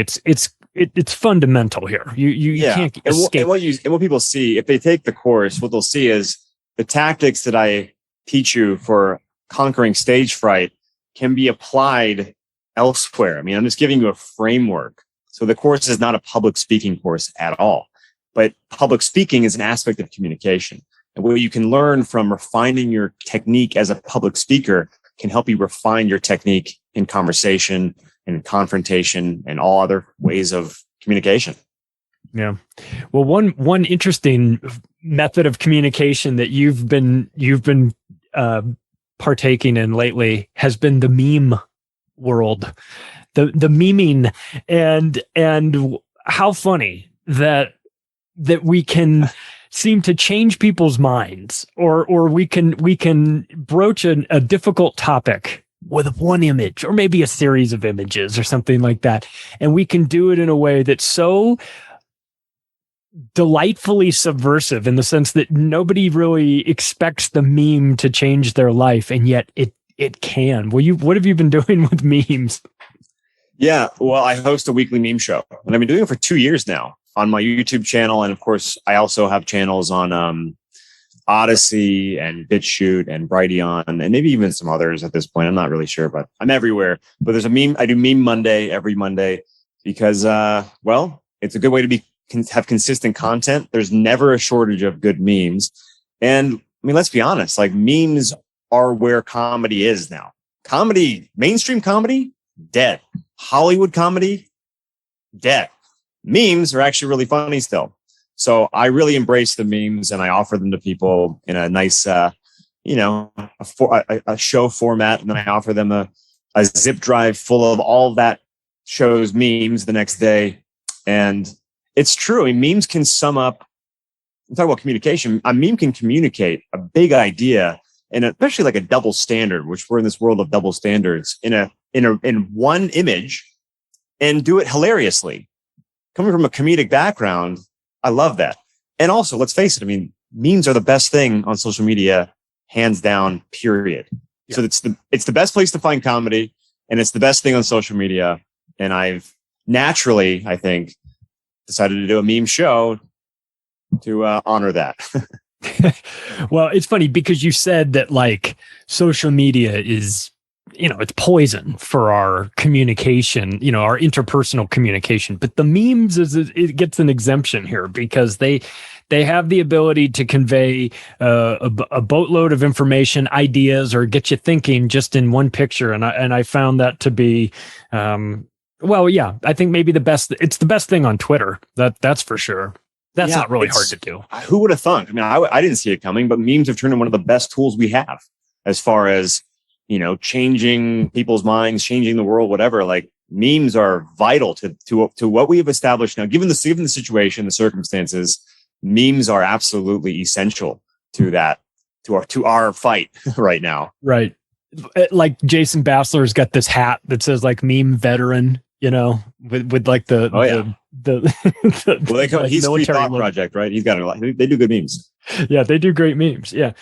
It's fundamental here. You can't escape. And what people see if they take the course, what they'll see is the tactics that I teach you for conquering stage fright can be applied elsewhere. I mean, I'm just giving you a framework. So the course is not a public speaking course at all, but public speaking is an aspect of communication. And what you can learn from refining your technique as a public speaker can help you refine your technique in conversation and confrontation and all other ways of communication. Yeah. Well, one interesting method of communication that you've been partaking in lately has been the meme world, the memeing, and how funny that we can seem to change people's minds, or we can broach a difficult topic with one image or maybe a series of images or something like that. And we can do it in a way that's so delightfully subversive in the sense that nobody really expects the meme to change their life. And yet it can. What have you been doing with memes? Yeah. Well, I host a weekly meme show, and I've been doing it for 2 years now on my YouTube channel. And of course, I also have channels on Odyssey and BitChute and Brighteon and maybe even some others at this point. I'm not really sure, but I'm everywhere. But there's a meme. I do Meme Monday every Monday because, well, it's a good way to have consistent content. There's never a shortage of good memes. And I mean, let's be honest, like memes are where comedy is now. Comedy, mainstream comedy, dead. Hollywood comedy, dead. Memes are actually really funny still. So I really embrace the memes and I offer them to people in a nice, you know, a show format. And then I offer them a zip drive full of all that show's memes the next day. And it's true. I mean, memes can sum up, I'm talking about communication. A meme can communicate a big idea, and especially like a double standard, which we're in this world of double standards, in one image, and do it hilariously. coming from a comedic background, I love that. And also, let's face it, I mean, memes are the best thing on social media, hands down, period. Yeah. So it's the best place to find comedy, and it's the best thing on social media. And I've naturally, I think, decided to do a meme show to honor that. Well, it's funny because you said that like social media is, it's poison for our communication, our interpersonal communication. But the memes it gets an exemption here because they have the ability to convey a boatload of information, ideas, or get you thinking just in one picture. And I found that to be, I think maybe it's the best thing on Twitter. That's for sure. That's not really hard to do. Who would have thunk? I mean, I didn't see it coming, but memes have turned into one of the best tools we have as far as, changing people's minds, changing the world, whatever. Like memes are vital to what we have established now. Given the situation, the circumstances, memes are absolutely essential to that, to our fight right now. Right. Like Jason Bassler's got this hat that says like meme veteran, with like the he's Free Thought Project, right? He's got a lot. They do good memes. Yeah, they do great memes. Yeah.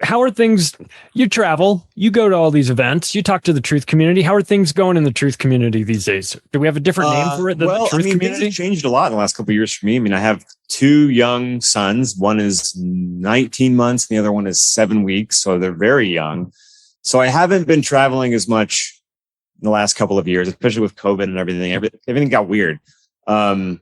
How are things? You travel, you go to all these events, you talk to the truth community. How are things going in the truth community these days? Do we have a different name for it? The truth community? Things have changed a lot in the last couple of years for me. I mean, I have 2 young sons. One is 19 months, and the other one is 7 weeks. So they're very young. So I haven't been traveling as much in the last couple of years, especially with COVID and everything. Everything got weird. But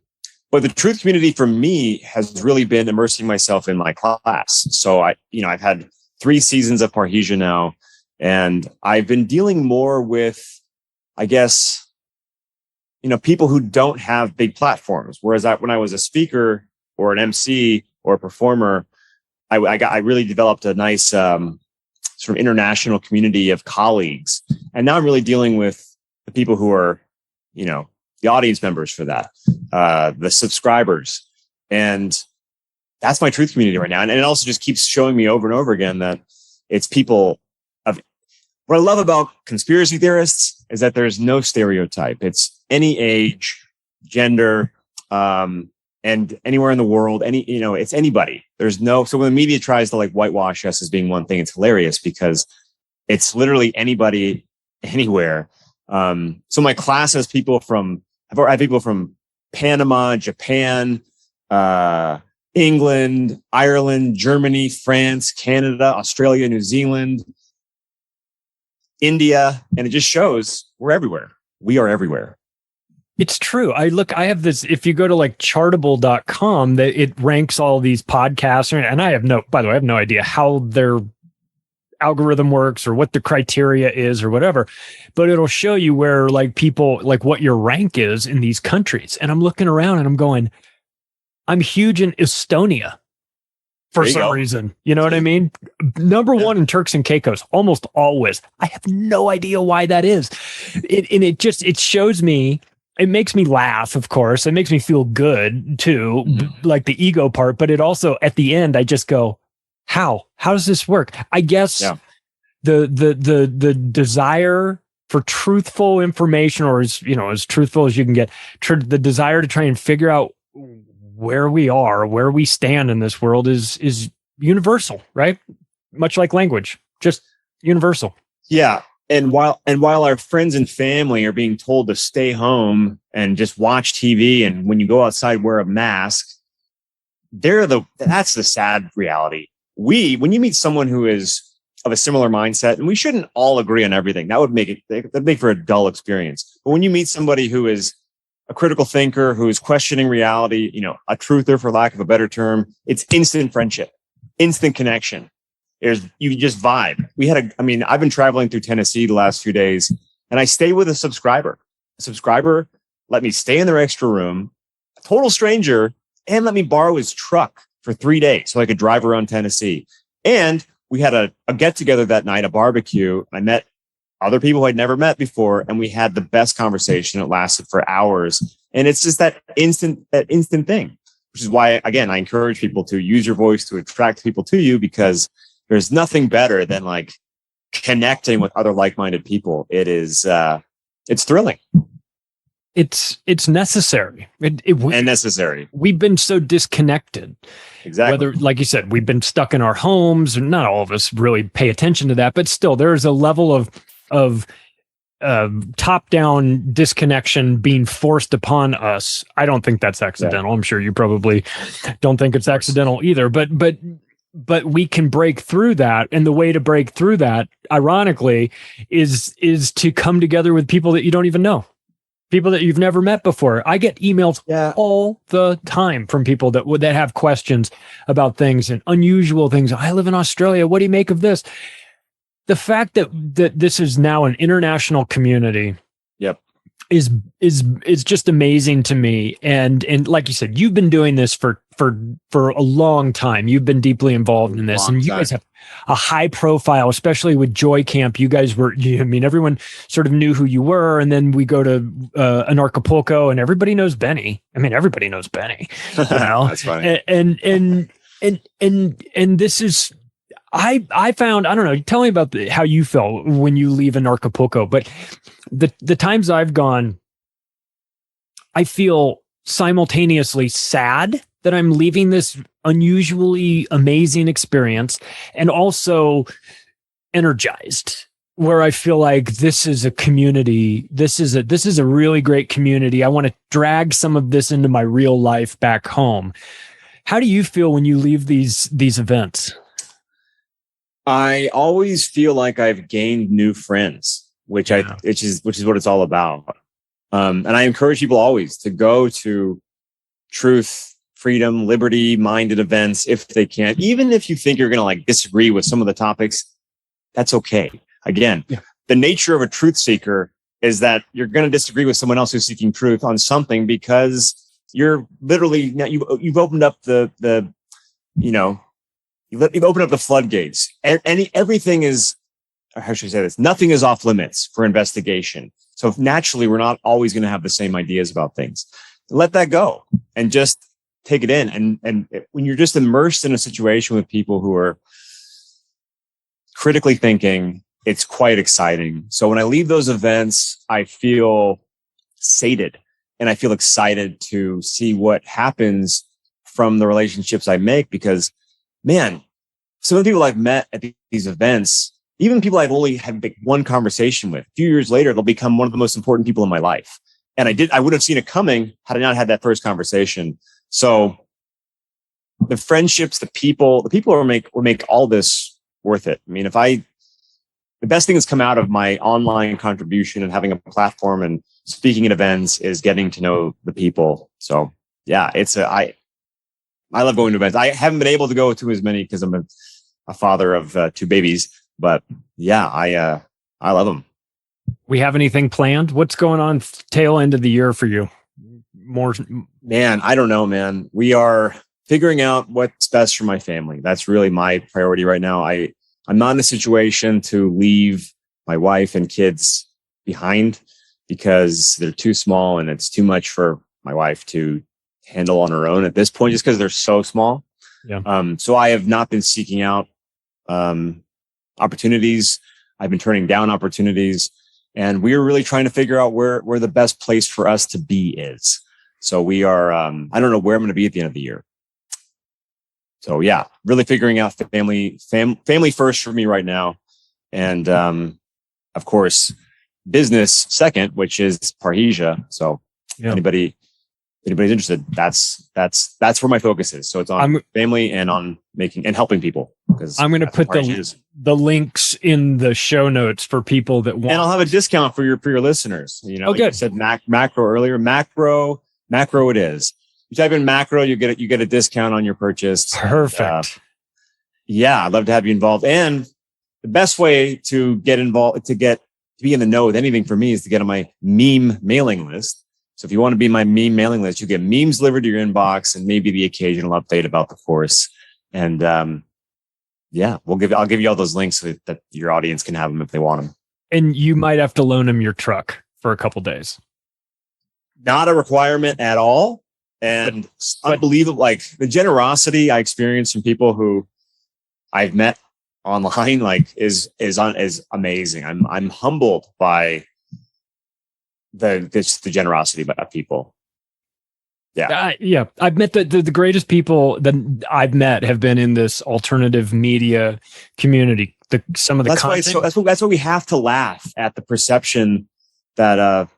the truth community for me has really been immersing myself in my class. So I've had 3 seasons of Parrhesia now, and I've been dealing more with, I guess, people who don't have big platforms. Whereas when I was a speaker or an MC or a performer, I really developed a nice sort of international community of colleagues. And now I'm really dealing with the people who are, the audience members for that, the subscribers. And that's my truth community right now. And it also just keeps showing me over and over again that it's people of what I love about conspiracy theorists is that there's no stereotype. It's any age, gender, and anywhere in the world, it's anybody. So when the media tries to like whitewash us as being one thing, it's hilarious because it's literally anybody, anywhere. So my class has people I have people from Panama, Japan, England, Ireland, Germany, France, Canada, Australia, New Zealand, India, and it just shows we're everywhere. We are everywhere. It's true. I have this, if you go to like chartable.com, that it ranks all these podcasts, and I have no idea how their algorithm works or what the criteria is or whatever, but it'll show you where like people, like what your rank is in these countries. And I'm looking around and I'm going, I'm huge in Estonia for some reason. You know what I mean? Number 1 in Turks and Caicos, almost always. I have no idea why that is. It shows me, it makes me laugh, of course. It makes me feel good too, like the ego part. But it also, at the end, I just go, how does this work? I guess the desire for truthful information, or as truthful as you can get, the desire to try and figure out where we are, where we stand in this world is universal, right? Much like language, just universal. Yeah. And while our friends and family are being told to stay home and just watch TV, and when you go outside, wear a mask, that's the sad reality. When you meet someone who is of a similar mindset, and we shouldn't all agree on everything, that'd make for a dull experience. But when you meet somebody who is a critical thinker, who is questioning reality, a truther, for lack of a better term, it's instant friendship, instant connection. You just vibe. I've been traveling through Tennessee the last few days, and I stay with a subscriber. A subscriber let me stay in their extra room, a total stranger, and let me borrow his truck for 3 days so I could drive around Tennessee. And we had a get together that night, a barbecue. I met other people who I'd never met before, and we had the best conversation. It lasted for hours. And it's just that instant thing, which is why, again, I encourage people to use your voice to attract people to you, because there's nothing better than like connecting with other like-minded people. It is, it's thrilling. it's necessary. And necessary. We've been so disconnected. Exactly. Whether, like you said, we've been stuck in our homes, and not all of us really pay attention to that, but still there is a level of top-down disconnection being forced upon us. I don't think that's accidental. I'm sure you probably don't think it's accidental either, but we can break through that. And the way to break through that, ironically, is to come together with people that you don't even know, people that you've never met before. I get emails all the time from people that have questions about things and unusual things. I live in Australia. What do you make of this? The fact that this is now an international community, is just amazing to me. And like you said, you've been doing this for a long time. You've been deeply involved in this, and you guys have a high profile, especially with Joy Camp. You guys were, everyone sort of knew who you were, and then we go to an Acapulco, and everybody knows Benny. Everybody knows Benny. That's funny. And this is. I found, I don't know, tell me about how you felt when you leave in Acapulco, but the times I've gone, I feel simultaneously sad that I'm leaving this unusually amazing experience, and also energized, where I feel like this is a community. This is a really great community. I want to drag some of this into my real life back home. How do you feel when you leave these events? I always feel like I've gained new friends, which is what it's all about. And I encourage people always to go to truth, freedom, liberty-minded events if they can. Even if you think you're going to disagree with some of the topics, that's okay. Again, the nature of a truth seeker is that you're going to disagree with someone else who's seeking truth on something, because you're literally, you've opened up you've opened up the floodgates, and everything is, how should I say this? Nothing is off limits for investigation. So naturally, we're not always going to have the same ideas about things. Let that go and just take it in. And when you're just immersed in a situation with people who are critically thinking, it's quite exciting. So when I leave those events, I feel sated, and I feel excited to see what happens from the relationships I make, because man, some of the people I've met at these events, even people I've only had one conversation with, a few years later, they'll become one of the most important people in my life. And I would have seen it coming had I not had that first conversation. So the friendships, the people will make all this worth it. The best thing that's come out of my online contribution and having a platform and speaking at events is getting to know the people. So yeah, I love going to events. I haven't been able to go to as many because I'm a father of 2 babies, but yeah, I love them. We have anything planned? What's going on tail end of the year for you? Man, I don't know, man. We are figuring out what's best for my family. That's really my priority right now. I'm not in a situation to leave my wife and kids behind because they're too small, and it's too much for my wife to handle on her own at this point, just because they're so small. Yeah. So I have not been seeking out opportunities. I've been turning down opportunities, and we're really trying to figure out where the best place for us to be is. So we are, I don't know where I'm going to be at the end of the year. So yeah, really figuring out family first for me right now. And of course, business second, which is Parrhesia. So anybody's interested, that's where my focus is. So it's on family and on making and helping people. Because I'm going to put the links in the show notes for people that want. And I'll have a discount for your listeners. Like I said, macro earlier, macro it is. You type in macro, you get a discount on your purchase. Perfect. I'd love to have you involved. And the best way to get involved, to be in the know with anything for me, is to get on my meme mailing list. So if you want to be my meme mailing list, you get memes delivered to your inbox and maybe the occasional update about the course. And I'll give you all those links so that your audience can have them if they want them. And you might have to loan them your truck for a couple days. Not a requirement at all. And unbelievable, like the generosity I experience from people who I've met online, is amazing. I'm humbled by the generosity of people. Yeah. I've met the greatest people that I've met have been in this alternative media community. Some of the content. That's why we have to laugh at the perception that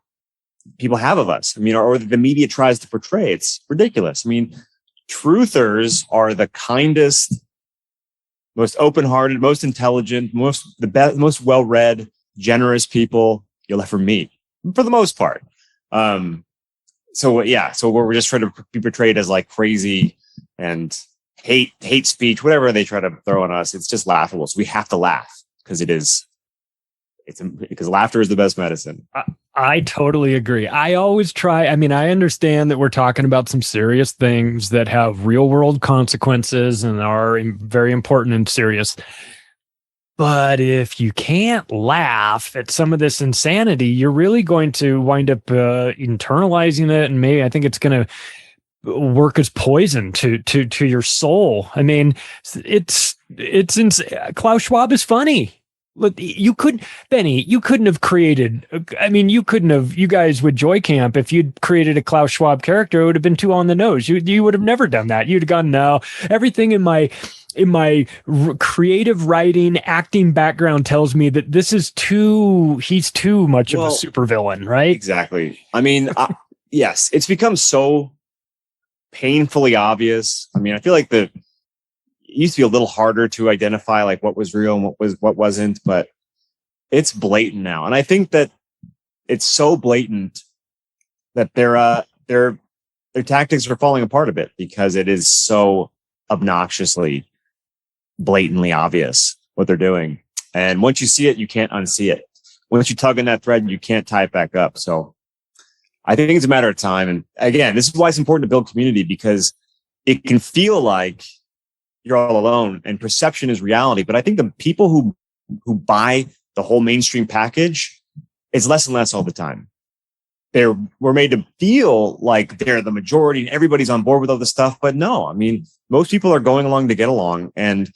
people have of us. I mean, or the media tries to portray. It's ridiculous. I mean, truthers are the kindest, most open-hearted, most intelligent, most well-read, generous people you'll ever meet, for the most part. So we're just trying to be portrayed as like crazy and hate speech, whatever they try to throw on us. It's just laughable. So we have to laugh because because laughter is the best medicine. I totally agree. I always try. I mean, I understand that we're talking about some serious things that have real world consequences and are very important and serious. But if you can't laugh at some of this insanity, you're really going to wind up internalizing it. And maybe I think it's going to work as poison to your soul. I mean, it's Klaus Schwab is funny. Look, you couldn't have created, you guys with Joy Camp, if you'd created a Klaus Schwab character, it would have been too on the nose. You would have never done that. You'd have gone, no, everything in my creative writing, acting background tells me that he's too much of a supervillain, right? Exactly. I mean, yes, it's become so painfully obvious. I mean, I feel like it used to be a little harder to identify like what was real and what wasn't, but it's blatant now. And I think that it's so blatant that their tactics are falling apart a bit because it is so obnoxiously, blatantly obvious what they're doing. And once you see it, you can't unsee it. Once you tug on that thread, you can't tie it back up. So I think it's a matter of time. And again, this is why it's important to build community, because it can feel like you're all alone and perception is reality. But I think the people who buy the whole mainstream package, it's less and less all the time. We're made to feel like they're the majority and everybody's on board with all this stuff. But no, I mean, most people are going along to get along, and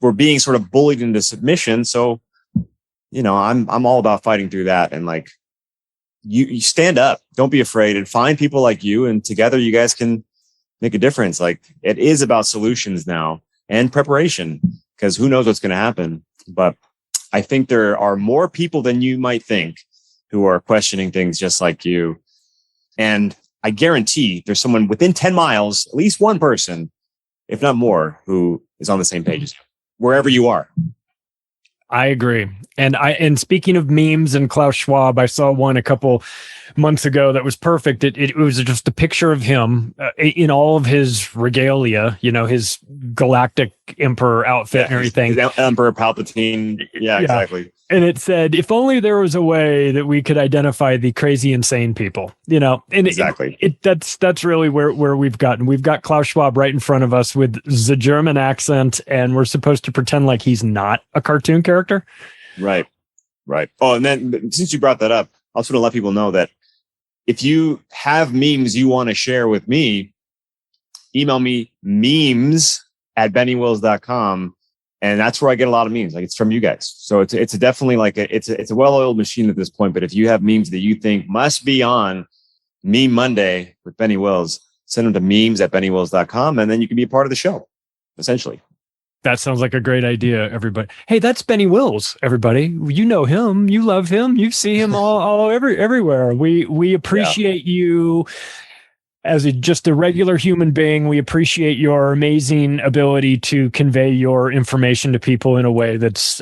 we're being sort of bullied into submission. So, I'm all about fighting through that. And like, you stand up, don't be afraid, and find people like you. And together you guys can make a difference. Like, it is about solutions now and preparation, because who knows what's going to happen. But I think there are more people than you might think who are questioning things just like you. And I guarantee there's someone within 10 miles, at least one person, if not more, who is on the same page as you, wherever you are. I agree. And speaking of memes and Klaus Schwab, I saw one a couple months ago that was perfect. It was just a picture of him in all of his regalia, his galactic emperor outfit and everything. His Emperor Palpatine. Yeah, exactly. And it said, if only there was a way that we could identify the crazy, insane people, and exactly. That's really where we've gotten. We've got Klaus Schwab right in front of us with the German accent, and we're supposed to pretend like he's not a cartoon character. Right. Oh, and then since you brought that up, I also want to let people know that if you have memes you want to share with me, email me memes@bennywills.com. And that's where I get a lot of memes. Like, it's from you guys. So it's definitely like it's a well-oiled machine at this point. But if you have memes that you think must be on Meme Monday with Benny Wills, send them to memes@bennywills.com, and then you can be a part of the show, essentially. That sounds like a great idea, everybody. Hey, that's Benny Wills, everybody. You know him. You love him. You see him everywhere. We appreciate you as just a regular human being. We appreciate your amazing ability to convey your information to people in a way that's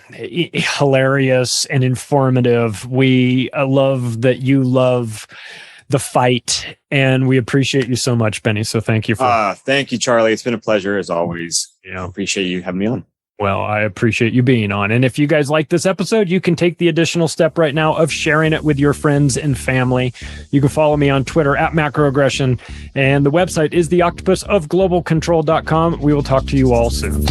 hilarious and informative. We love that you love the fight, and we appreciate you so much, Benny. So thank you thank you, Charlie. It's been a pleasure as always. Appreciate you having me on. Well, I appreciate you being on. And if you guys like this episode, you can take the additional step right now of sharing it with your friends and family. You can follow me on Twitter @macroaggression, and the website is theoctopusofglobalcontrol.com. We will talk to you all soon.